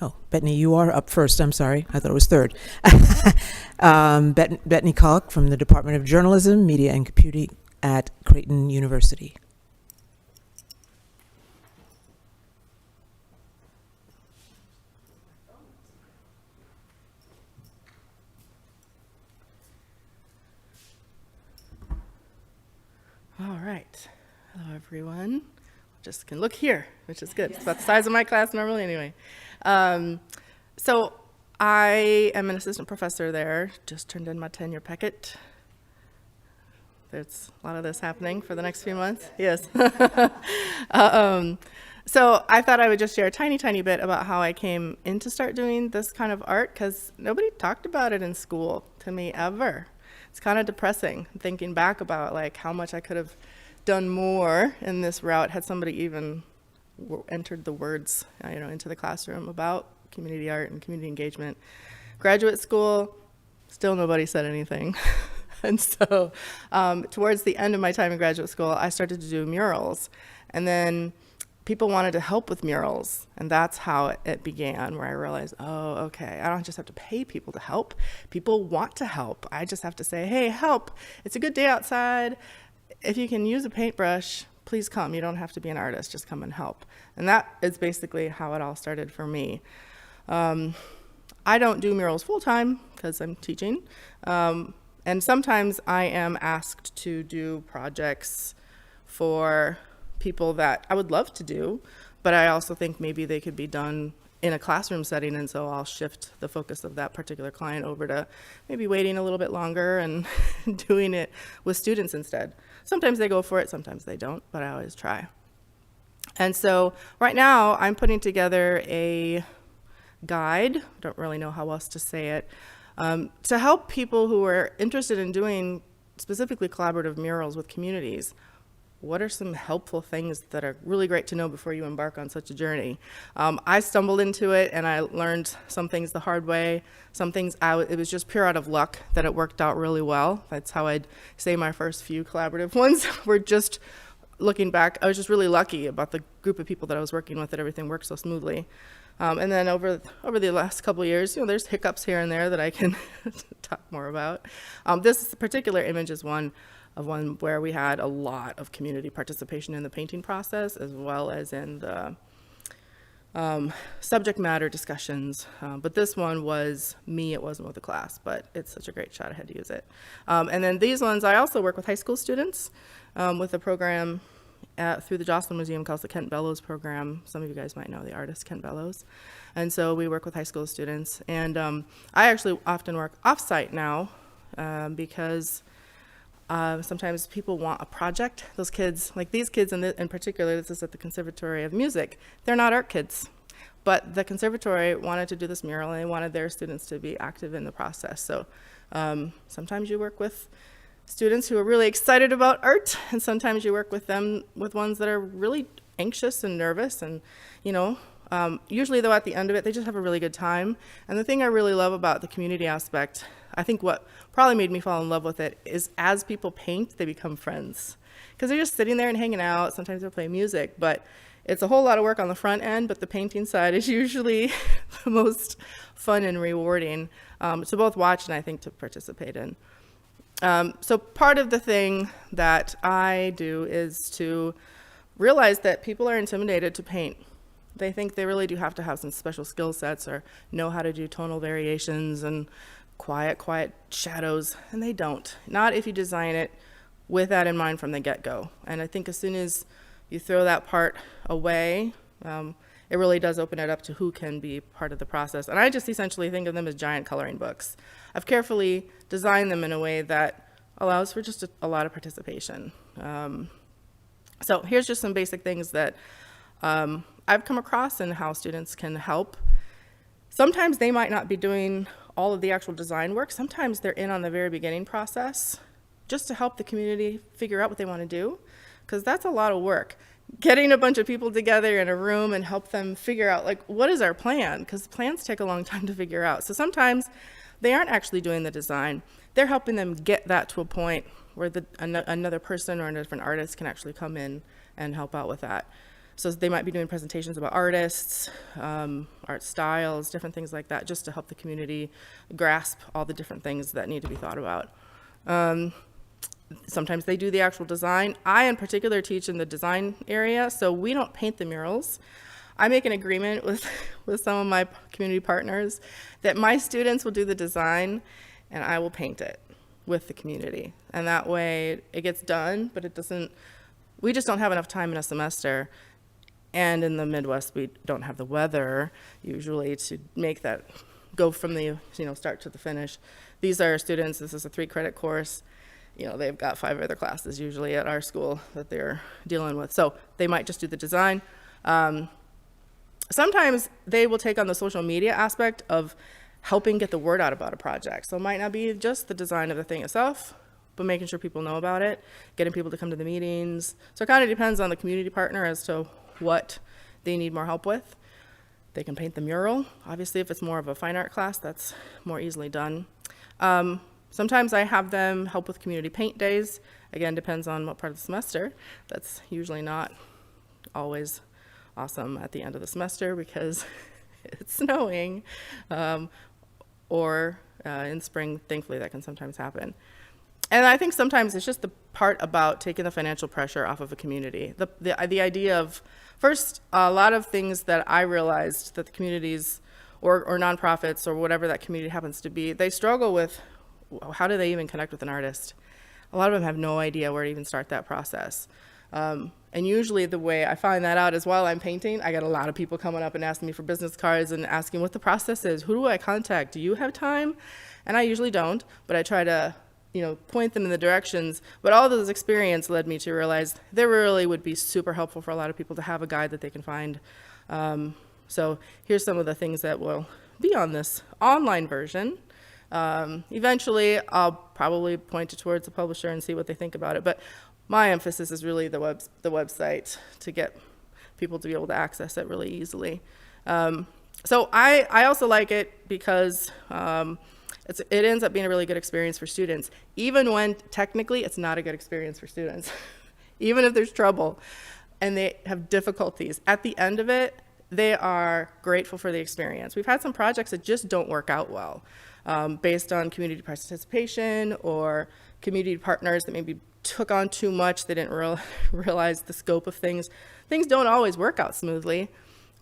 Oh, Betni, you are up first. I'm sorry. I thought it was third. Betni Kalk from the Department of Journalism, Media and Computing at Creighton University. All right. Hello, everyone. Just can look here, which is good. It's about the size of my class normally anyway. So I am an assistant professor there. Just turned in my tenure packet. There's a lot of this happening for the next few months. Yes. So I thought I would just share a tiny bit about how I came in to start doing this kind of art, because nobody talked about it in school to me ever. It's kind of depressing thinking back about like how much I could have done more in this route had somebody even entered the words into the classroom about community art and community engagement. Graduate school, still nobody said anything. And so towards the end of my time in graduate school, I started to do murals. And then people wanted to help with murals, and that's how it began, where I realized, oh, okay, I don't just have to pay people to help. People want to help. I just have to say, hey, help. It's a good day outside. If you can use a paintbrush, please come. You don't have to be an artist. Just come and help. And that is basically how it all started for me. I don't do murals full-time because I'm teaching. And sometimes I am asked to do projects for people that I would love to do, but I also think maybe they could be done in a classroom setting, and so I'll shift the focus of that particular client over to maybe waiting a little bit longer and doing it with students instead. Sometimes they go for it, sometimes they don't, but I always try. And so right now I'm putting together a guide, don't really know how else to say it, to help people who are interested in doing specifically collaborative murals with communities. What are some helpful things that are really great to know before you embark on such a journey? I stumbled into it and I learned some things the hard way. Some things it was just pure out of luck that it worked out really well. That's how I'd say my first few collaborative ones were just, looking back, I was just really lucky about the group of people that I was working with, that everything worked so smoothly. And then over the last couple of years, there's hiccups here and there that I can talk more about. This particular image is one where we had a lot of community participation in the painting process, as well as in the subject matter discussions. But this one was me, it wasn't with the class, but it's such a great shot, I had to use it. And then these ones, I also work with high school students with a program through the Jocelyn Museum called the Kent Bellows program. Some of you guys might know the artist Kent Bellows. And so we work with high school students. And I actually often work off-site now because sometimes people want a project. Those kids, like these kids in particular, this is at the Conservatory of Music, they're not art kids. But the conservatory wanted to do this mural and they wanted their students to be active in the process. So sometimes you work with students who are really excited about art, and sometimes you work with them with ones that are really anxious and nervous, and usually though at the end of it they just have a really good time. And the thing I really love about the community aspect, I think what probably made me fall in love with it, is as people paint they become friends, because they're just sitting there and hanging out. Sometimes they'll play music, but it's a whole lot of work on the front end, but the painting side is usually the most fun and rewarding to both watch and I think to participate in. So part of the thing that I do is to realize that people are intimidated to paint. They think they really do have to have some special skill sets or know how to do tonal variations and quiet shadows, and they don't. Not if you design it with that in mind from the get-go. And I think as soon as you throw that part away, it really does open it up to who can be part of the process. And I just essentially think of them as giant coloring books. I've carefully designed them in a way that allows for just a lot of participation. So here's just some basic things that I've come across and how students can help. Sometimes they might not be doing all of the actual design work. Sometimes they're in on the very beginning process just to help the community figure out what they want to do, because that's a lot of work. Getting a bunch of people together in a room and help them figure out, like, what is our plan? Because plans take a long time to figure out. So sometimes they aren't actually doing the design. They're helping them get that to a point where another person or a different artist can actually come in and help out with that. So they might be doing presentations about artists, art styles, different things like that, just to help the community grasp all the different things that need to be thought about. Sometimes they do the actual design. I, in particular, teach in the design area, so we don't paint the murals. I make an agreement with some of my community partners that my students will do the design and I will paint it with the community. And that way it gets done, but we just don't have enough time in a semester. And in the Midwest, we don't have the weather usually to make that go from the start to the finish. These are students, this is a 3-credit course. They've got 5 other classes usually at our school that they're dealing with. So they might just do the design. Sometimes they will take on the social media aspect of helping get the word out about a project. So it might not be just the design of the thing itself, but making sure people know about it, getting people to come to the meetings. So it kind of depends on the community partner as to what they need more help with. They can paint the mural. Obviously, if it's more of a fine art class, that's more easily done. Sometimes I have them help with community paint days. Again, depends on what part of the semester. That's usually not always awesome at the end of the semester because it's snowing, or in spring, thankfully, that can sometimes happen. And I think sometimes it's just the part about taking the financial pressure off of a community. The idea of, first, a lot of things that I realized that the communities or nonprofits or whatever that community happens to be, they struggle with how do they even connect with an artist? A lot of them have no idea where to even start that process. And usually the way I find that out is while I'm painting, I get a lot of people coming up and asking me for business cards and asking what the process is. Who do I contact? Do you have time? And I usually don't, but I try to point them in the directions. But all those experience led me to realize there really would be super helpful for a lot of people to have a guide that they can find. So here's some of the things that will be on this online version. Eventually, I'll probably point it towards the publisher and see what they think about it. But my emphasis is really the website to get people to be able to access it really easily. So I also like it because it ends up being a really good experience for students, even when technically it's not a good experience for students. Even if there's trouble and they have difficulties, at the end of it, they are grateful for the experience. We've had some projects that just don't work out well based on community participation or community partners that maybe took on too much. They didn't realize the scope of things. Things don't always work out smoothly,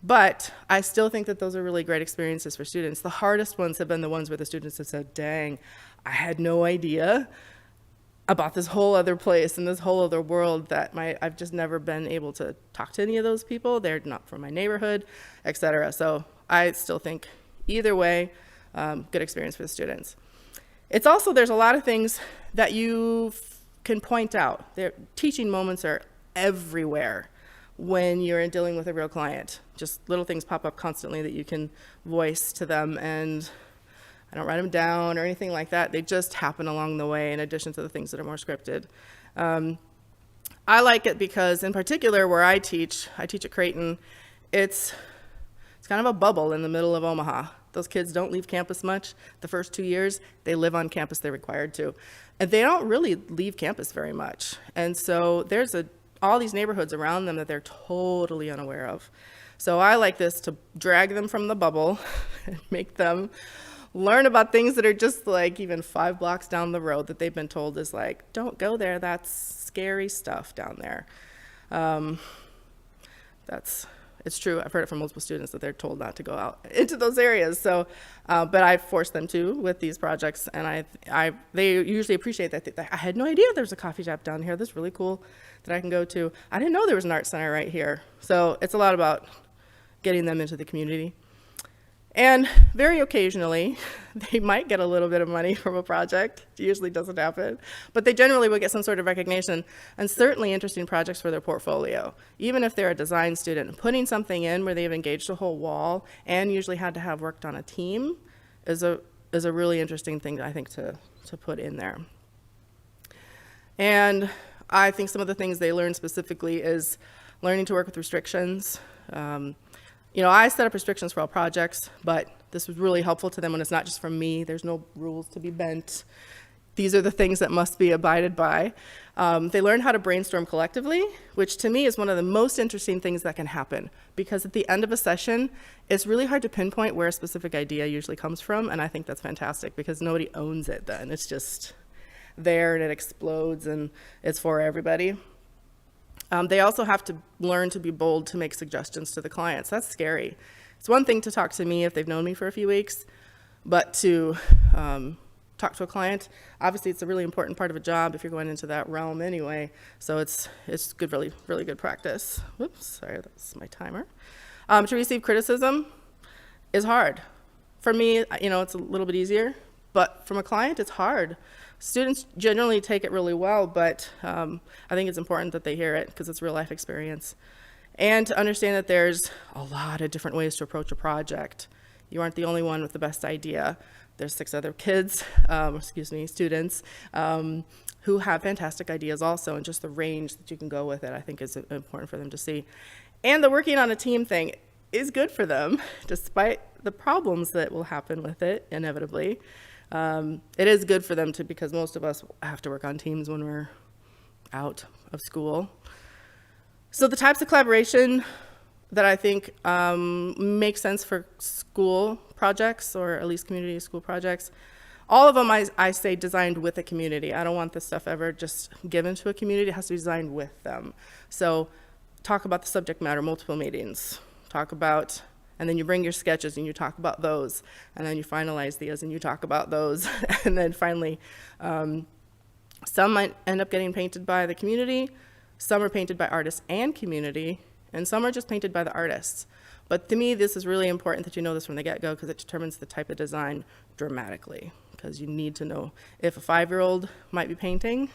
but I still think that those are really great experiences for students. The hardest ones have been the ones where the students have said, dang, I had no idea about this whole other place and this whole other world that I've just never been able to talk to any of those people. They're not from my neighborhood, etc. So I still think either way, good experience for the students. It's also, there's a lot of things that you can point out. Their teaching moments are everywhere when you're dealing with a real client. Just little things pop up constantly that you can voice to them, and I don't write them down or anything like that. They just happen along the way in addition to the things that are more scripted. I like it because, in particular, where I teach at Creighton, it's kind of a bubble in the middle of Omaha. Those kids don't leave campus much. The first 2 years, they live on campus, they're required to. And they don't really leave campus very much. And so there's all these neighborhoods around them that they're totally unaware of. So I like this to drag them from the bubble and make them learn about things that are just like even 5 blocks down the road that they've been told is like, don't go there, that's scary stuff down there. It's true. I've heard it from multiple students that they're told not to go out into those areas. So, but I force them to with these projects, and they usually appreciate that. I had no idea there was a coffee shop down here. That's really cool that I can go to. I didn't know there was an art center right here. So it's a lot about getting them into the community. And very occasionally, they might get a little bit of money from a project. It usually doesn't happen. But they generally will get some sort of recognition, and certainly interesting projects for their portfolio. Even if they're a design student, putting something in where they've engaged a whole wall and usually had to have worked on a team is a really interesting thing, I think, to put in there. And I think some of the things they learn specifically is learning to work with restrictions. I set up restrictions for all projects, but this was really helpful to them when it's not just from me. There's no rules to be bent. these are the things that must be abided by. They learn how to brainstorm collectively, which to me is one of the most interesting things that can happen, because at the end of a session, it's really hard to pinpoint where a specific idea usually comes from, and I think that's fantastic because nobody owns it then. It's just there and it explodes and it's for everybody. They also have to learn to be bold to make suggestions to the clients. That's scary. It's one thing to talk to me if they've known me for a few weeks, but to talk to a client, obviously it's a really important part of a job if you're going into that realm anyway, so it's good, really good practice. Whoops, sorry, that's my timer. To receive criticism is hard. For me, it's a little bit easier, but from a client, it's hard. Students generally take it really well, but I think it's important that they hear it because it's real life experience. And to understand that there's a lot of different ways to approach a project. You aren't the only one with the best idea. There's 6 other kids, students, who have fantastic ideas also, and just the range that you can go with it, I think is important for them to see. And the working on a team thing is good for them, despite the problems that will happen with it, inevitably. It is good for them because most of us have to work on teams when we're out of school. So the types of collaboration that I think make sense for school projects, or at least community school projects, all of them I say designed with a community. I don't want this stuff ever just given to a community. It has to be designed with them. So talk about the subject matter, multiple meetings. Talk about, and then you bring your sketches and you talk about those, and then you finalize these and you talk about those. And then finally, some might end up getting painted by the community, some are painted by artists and community, and some are just painted by the artists. But to me, this is really important that you know this from the get-go because it determines the type of design dramatically, because you need to know if a 5-year-old might be painting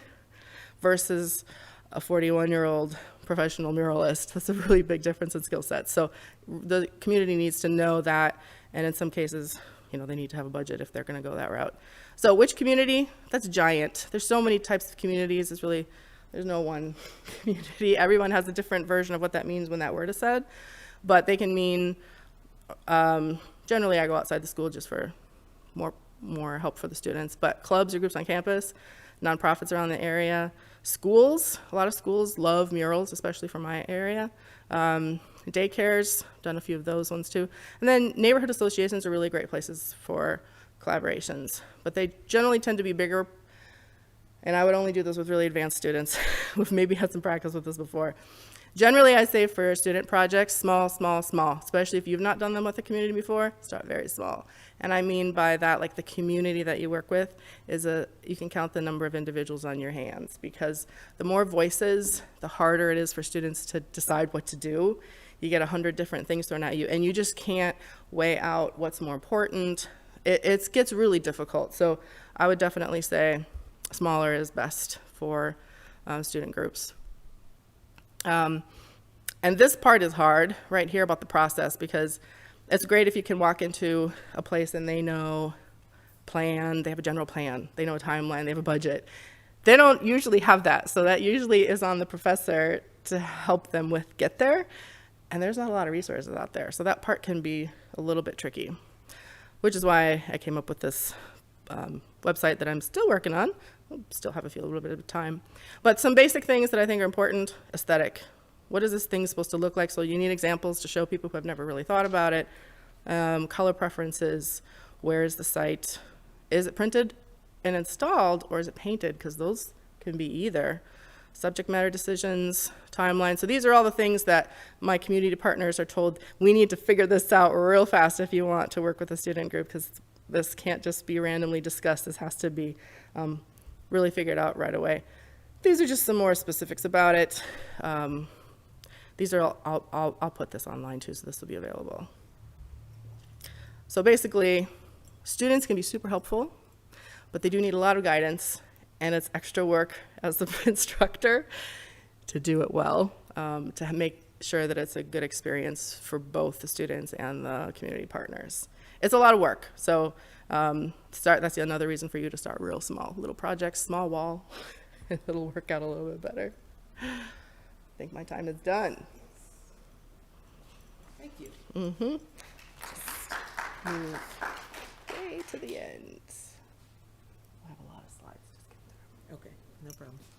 versus a 41-year-old professional muralist. That's a really big difference in skill sets. So the community needs to know that, and in some cases, they need to have a budget if they're going to go that route. So which community? That's giant. There's so many types of communities. There's no one community. Everyone has a different version of what that means when that word is said. But they can mean, generally I go outside the school just for more help for the students. But clubs or groups on campus, nonprofits around the area, schools, a lot of schools love murals, especially from my area. Daycares, done a few of those ones too. And then neighborhood associations are really great places for collaborations. But they generally tend to be bigger. And I would only do this with really advanced students who've maybe had some practice with this before. Generally, I say for student projects, small, small, small, especially if you've not done them with the community before, start very small. And I mean by that, like the community that you work with you can count the number of individuals on your hands, because the more voices, the harder it is for students to decide what to do. You get 100 different things thrown at you, and you just can't weigh out what's more important. It gets really difficult. So I would definitely say smaller is best for student groups. And this part is hard right here about the process, because it's great if you can walk into a place and they know they have a general plan, they know a timeline, they have a budget. They don't usually have that, so that usually is on the professor to help them get there, and there's not a lot of resources out there, so that part can be a little bit tricky, which is why I came up with this website that I'm still working on. I'll still have a little bit of time. But some basic things that I think are important: aesthetic. What is this thing supposed to look like? So you need examples to show people who have never really thought about it. Color preferences. Where is the site? Is it printed and installed, or is it painted? Because those can be either. Subject matter decisions, timeline. So these are all the things that my community partners are told, we need to figure this out real fast if you want to work with a student group, because this can't just be randomly discussed. This has to be really figured out right away. These are just some more specifics about it. These are I'll put this online too, so this will be available. So basically, students can be super helpful, but they do need a lot of guidance, and it's extra work as the instructor to do it well, to make sure that it's a good experience for both the students and the community partners. It's a lot of work, so that's another reason for you to start real small. Little projects, small wall, and it'll work out a little bit better. I think my time is done. Thank you. Move way to the end. I have a lot of slides to No problem.